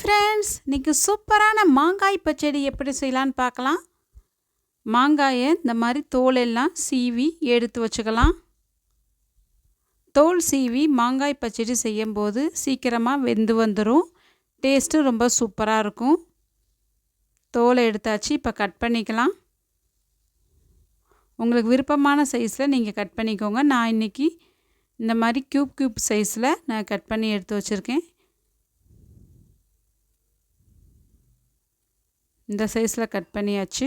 Friends, இன்றைக்கி சூப்பரான மாங்காய் பச்சடி எப்படி செய்யலான்னு பார்க்கலாம். மாங்காயை இந்த மாதிரி தோல் எல்லாம் சீவி எடுத்து வச்சுக்கலாம். தோல் சீவி மாங்காய் பச்சடி செய்யும்போது சீக்கிரமாக வெந்து வந்துடும். டேஸ்ட்டு ரொம்ப சூப்பராக இருக்கும். தோலை எடுத்தாச்சு. இப்போ கட் பண்ணிக்கலாம். உங்களுக்கு விருப்பமான சைஸில் நீங்கள் கட் பண்ணிக்கோங்க. நான் இன்றைக்கி இந்த மாதிரி க்யூப் சைஸில் நான் கட் பண்ணி எடுத்து வச்சுருக்கேன். இந்த சைஸில் கட் பண்ணியாச்சு.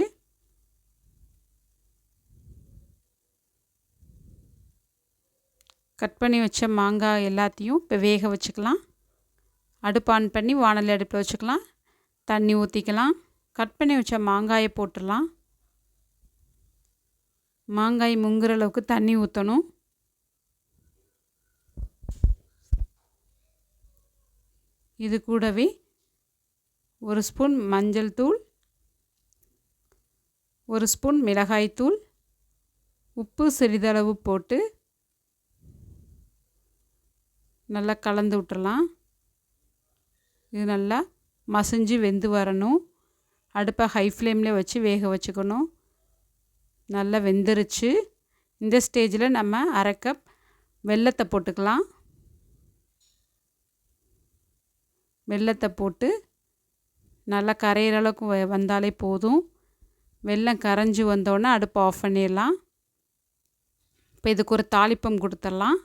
கட் பண்ணி வச்ச மாங்காய் எல்லாத்தையும் இப்போ வேக வச்சுக்கலாம். அடுப்பு ஆன் பண்ணி வாணலி அடுப்பில் வச்சுக்கலாம். தண்ணி ஊற்றிக்கலாம். கட் பண்ணி வச்ச மாங்காயை போட்டுடலாம். மாங்காய் முங்குற அளவுக்கு தண்ணி ஊற்றணும். இது கூடவே ஒரு ஸ்பூன் மஞ்சள் தூள், ஒரு ஸ்பூன் மிளகாய்த்தூள், உப்பு சிறிதளவு போட்டு நல்லா கலந்து விட்டுறலாம். இது நல்லா மசிஞ்சு வெந்து வரணும். அடுப்பை ஹை ஃப்ளேமில் வச்சு வேக வச்சுக்கணும். நல்லா வெந்துருச்சு. இந்த ஸ்டேஜில் நம்ம அரை கப் வெல்லத்தை போட்டுக்கலாம். வெல்லத்தை போட்டு நல்லா கரையிற அளவுக்கு வந்தாலே போதும். வெல்லம் கரைஞ்சி வந்தோடனே அடுப்பை ஆஃப் பண்ணிடலாம். இப்போ இதுக்கு ஒரு தாளிப்பம் கொடுத்துடலாம்.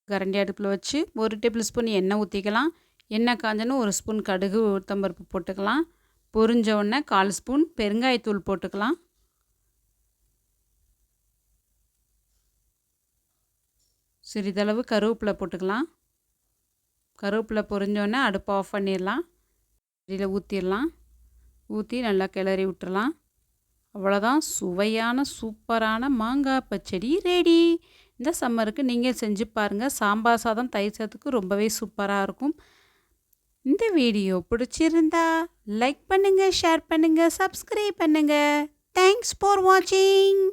கரண்டி அடுப்பில் வச்சு 1 டேபிள் ஸ்பூன் எண்ணெய் ஊற்றிக்கலாம். எண்ணெய் காஞ்சோன்னு 1 ஸ்பூன் கடுகு உளுத்தம்பருப்பு போட்டுக்கலாம். பொரிஞ்ச உடனே 1/4 ஸ்பூன் பெருங்காயத்தூள் போட்டுக்கலாம். சிறிதளவு கருவேப்பிலை போட்டுக்கலாம். கருவேப்பிலை பொரிஞ்சோடனே அடுப்பை ஆஃப் பண்ணிடலாம். இதில் ஊற்றிடலாம். ஊற்றி நல்லா கிளறி விட்டுறலாம். அவ்வளோதான், சுவையான சூப்பரான மாங்காய் பச்சடி ரெடி. இந்த சம்மருக்கு நீங்கள் செஞ்சு பாருங்கள். சாம்பார் சாதம், தயிர் சாதத்துக்கு ரொம்பவே சூப்பராக இருக்கும். இந்த வீடியோ பிடிச்சிருந்தா லைக் பண்ணுங்கள், ஷேர் பண்ணுங்கள், சப்ஸ்கிரைப் பண்ணுங்கள். தேங்க்ஸ் ஃபார் வாட்சிங்.